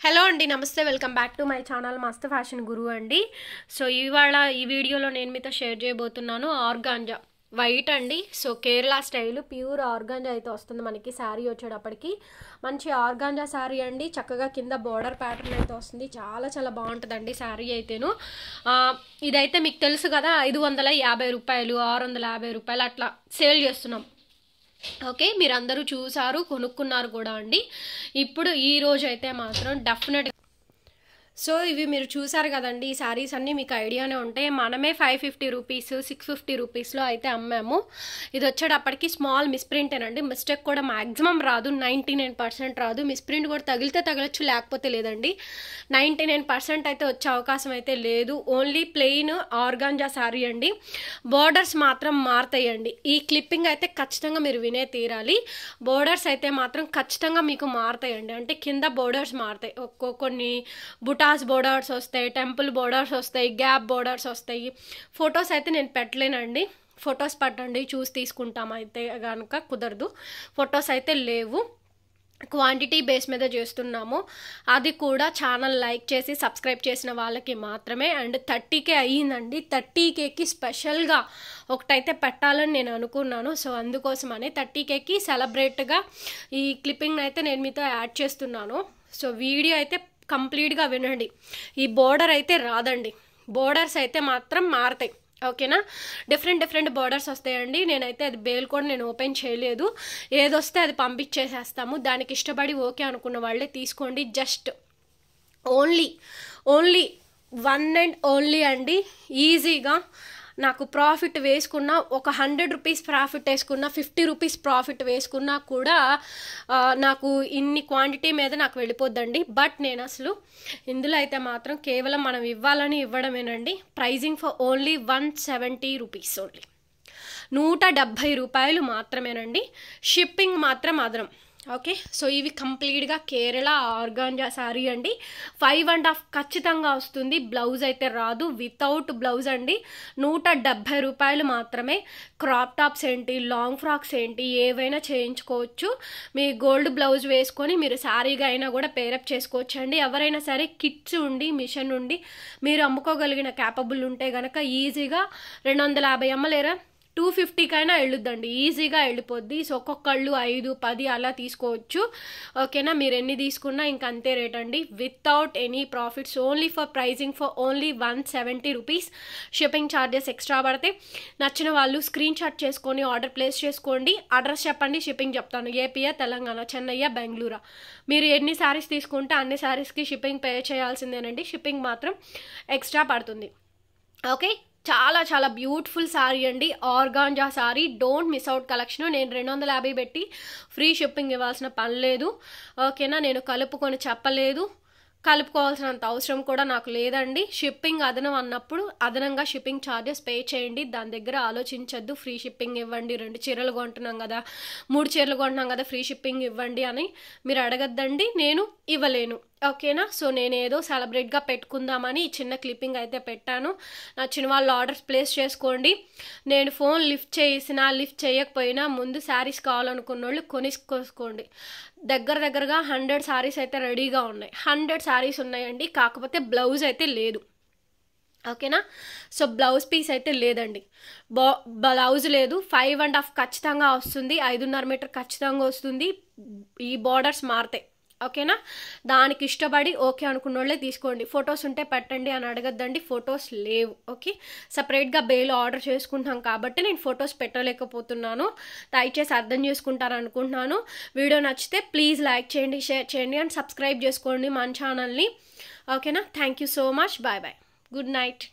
Hello అండి, నమస్తే. Welcome back to my channel మస్త్ ఫ్యాషన్ గురు అండి. సో ఇవాళ ఈ వీడియోలో నేను మీతో షేర్ చేయబోతున్నాను ఆర్గాంజా వైట్ అండి. So Kerala style pure organza అయితే వస్తుంది మనకి. శారీ వచ్చేటప్పటికి మంచి ఆర్గాంజా శారీ అండి. చక్కగా కింద బోర్డర్ ప్యాటర్న్ అయితే వస్తుంది. చాలా చాలా బాగుంటుందండి శారీ అయితేను. ఇదైతే మీకు తెలుసు కదా, 550 రూపాయలు 650 రూపాయలు అట్లా సేల్ చేస్తున్నాం. ఓకే, మీరందరూ చూసారు, కొనుక్కున్నారు కూడా అండి. ఇప్పుడు ఈ రోజు అయితే మాత్రం డెఫినెట్ సో ఇవి మీరు చూసారు కదండి, ఈ శారీస్ అన్నీ మీకు ఐడియానే ఉంటాయి. మనమే 550 రూపీస్ 650 రూపీస్లో అయితే అమ్మాము. ఇది వచ్చేటప్పటికి స్మాల్ మిస్ప్రింటేనండి. మిస్టేక్ కూడా మ్యాక్సిమం రాదు, 99% రాదు. మిస్ప్రింట్ కూడా తగిలితే తగలచ్చు, లేకపోతే లేదండి. 99% అయితే వచ్చే అవకాశం అయితే లేదు. ఓన్లీ ప్లెయిన్ ఆర్గాంజా శారీ అండి. బోర్డర్స్ మాత్రం మారుతాయండి. ఈ క్లిప్పింగ్ అయితే ఖచ్చితంగా మీరు వినే తీరాలి. బోర్డర్స్ అయితే మాత్రం ఖచ్చితంగా మీకు మారుతాయండి. అంటే కింద బోర్డర్స్ మారుతాయి. కొన్ని బుటాస్ బోర్డర్స్ వస్తాయి, టెంపుల్ బోర్డర్స్ వస్తాయి, గ్యాప్ బోర్డర్స్ వస్తాయి. ఫొటోస్ అయితే నేను పెట్టలేనండి. ఫొటోస్ పట్టండి, చూసి తీసుకుంటాం. అయితే కనుక కుదరదు, ఫొటోస్ అయితే లేవు. క్వాంటిటీ బేస్ మీద చేస్తున్నాము. అది కూడా ఛానల్ లైక్ చేసి సబ్స్క్రైబ్ చేసిన వాళ్ళకి మాత్రమే. అండ్ 30K అయ్యిందండి. 30Kకి స్పెషల్గా ఒకటైతే పెట్టాలని నేను అనుకున్నాను. సో అందుకోసమని 30Kకి సెలబ్రేట్గా ఈ క్లిప్పింగ్ అయితే నేను మీతో యాడ్ చేస్తున్నాను. సో వీడియో అయితే కంప్లీట్గా వినండి. ఈ బోర్డర్ అయితే రాదండి, బోర్డర్స్ అయితే మాత్రం మారుతాయి. ఓకేనా, డిఫరెంట్ బోర్డర్స్ వస్తాయండి. నేనైతే అది బేల్ కూడా నేను ఓపెన్ చేయలేదు. ఏదొస్తే అది పంపించేసేస్తాము. దానికి ఇష్టపడి ఓకే అనుకున్న వాళ్ళే తీసుకోండి. జస్ట్ ఓన్లీ 1 అండ్ ఓన్లీ అండి. ఈజీగా నాకు ప్రాఫిట్ వేసుకున్న, ఒక 100 రూపీస్ ప్రాఫిట్ వేసుకున్న, 50 రూపీస్ ప్రాఫిట్ వేసుకున్నా కూడా నాకు ఇన్ని క్వాంటిటీ మీద నాకు వెళ్ళిపోద్దండి. బట్ నేను అసలు ఇందులో అయితే మాత్రం కేవలం మనం ఇవ్వాలని ఇవ్వడమేనండి. Pricing for only 170 rupees only, 170 రూపాయలు మాత్రమేనండి. షిప్పింగ్ మాత్రం అదనం. ఓకే, సో ఇవి కంప్లీట్గా కేరళ ఆర్గాంజా శారీ అండి. 5.5 ఖచ్చితంగా వస్తుంది. బ్లౌజ్ అయితే రాదు, వితౌట్ బ్లౌజ్ అండి. 170 రూపాయలు మాత్రమే. క్రాప్ టాప్స్ ఏంటి, లాంగ్ ఫ్రాక్స్ ఏంటి, ఏవైనా చేయించుకోవచ్చు. మీ గోల్డ్ బ్లౌజ్ వేసుకొని మీరు శారీగా అయినా కూడా పేరప్ చేసుకోవచ్చు అండి. ఎవరైనా సరే కిట్స్ ఉండి మిషన్ ఉండి మీరు అమ్ముకోగలిగిన క్యాపబుల్ ఉంటే కనుక ఈజీగా 250 అమ్మలేరా, 250కైనా వెళ్ళొద్దండి, ఈజీగా వెళ్ళిపోద్ది. సో ఒక్కొక్కళ్ళు 5, 10 అలా తీసుకోవచ్చు. ఓకేనా, మీరు ఎన్ని తీసుకున్నా ఇంక అంతే రేట్ అండి. Without any profits, only for pricing for only 170 rupees. Shipping charges extra పడతాయి. నచ్చిన వాళ్ళు స్క్రీన్ షాట్ చేసుకొని ఆర్డర్ ప్లేస్ చేసుకోండి. అడ్రస్ చెప్పండి, షిప్పింగ్ చెప్తాను. ఏపీయా, తెలంగాణ, చెన్నయ్య, బెంగళూరు. మీరు ఎన్ని శారీస్ తీసుకుంటే అన్ని శారీస్కి షిప్పింగ్ పే చేయాల్సిందేనండి. షిప్పింగ్ మాత్రం ఎక్స్ట్రా పడుతుంది. ఓకే, చాలా చాలా బ్యూటిఫుల్ శారీ అండి, organza sari. Don't miss out collection. నేను 250 పెట్టి ఫ్రీ షిప్పింగ్ ఇవ్వాల్సిన పని లేదు. ఓకేనా, నేను కలుపుకొని చెప్పలేదు, కలుపుకోవాల్సినంత అవసరం కూడా నాకు లేదండి. షిప్పింగ్ అదనం అన్నప్పుడు అదనంగా షిప్పింగ్ ఛార్జెస్ పే చేయండి. దాని దగ్గర ఆలోచించద్దు. ఫ్రీ షిప్పింగ్ ఇవ్వండి, 2 చీరలు కొంటున్నాం కదా, 3 చీరలు కొంటున్నాం కదా, ఫ్రీ షిప్పింగ్ ఇవ్వండి అని మీరు అడగద్దండి. నేను ఇవ్వలేను. ఓకేనా, సో నేను ఏదో సెలబ్రేట్గా పెట్టుకుందామని ఈ చిన్న క్లిప్పింగ్ అయితే పెట్టాను. నచ్చిన వాళ్ళు ఆర్డర్స్ ప్లేస్ చేసుకోండి. నేను ఫోన్ లిఫ్ట్ చేయకపోయినా ముందు శారీస్ కావాలనుకున్న వాళ్ళు కొనుక్కోండి. దగ్గరగా 100 శారీస్ అయితే రెడీగా ఉన్నాయి. 100 శారీస్ ఉన్నాయండి, కాకపోతే బ్లౌజ్ అయితే లేదు. ఓకేనా, సో బ్లౌజ్ పీస్ అయితే లేదండి. బ్లౌజ్ లేదు. 5.5 ఖచ్చితంగా వస్తుంది, 5.5 మీటర్ ఖచ్చితంగా వస్తుంది. ఈ బార్డర్స్ మారుతాయి. ఓకేనా, దానికి ఇష్టపడి ఓకే అనుకున్న వాళ్ళే తీసుకోండి. ఫొటోస్ ఉంటే పెట్టండి అని అడగద్దండి, ఫొటోస్ లేవు. ఓకే, సపరేట్గా బేలో ఆర్డర్ చేసుకుంటాం కాబట్టి నేను ఫొటోస్ పెట్టలేకపోతున్నాను. దయచేసి అర్థం చేసుకుంటారు అనుకుంటున్నాను. వీడియో నచ్చితే ప్లీజ్ లైక్ చేయండి, షేర్ చేయండి అండ్ సబ్స్క్రైబ్ చేసుకోండి మన ఛానల్ని. ఓకేనా, thank you so much. Bye bye, good night.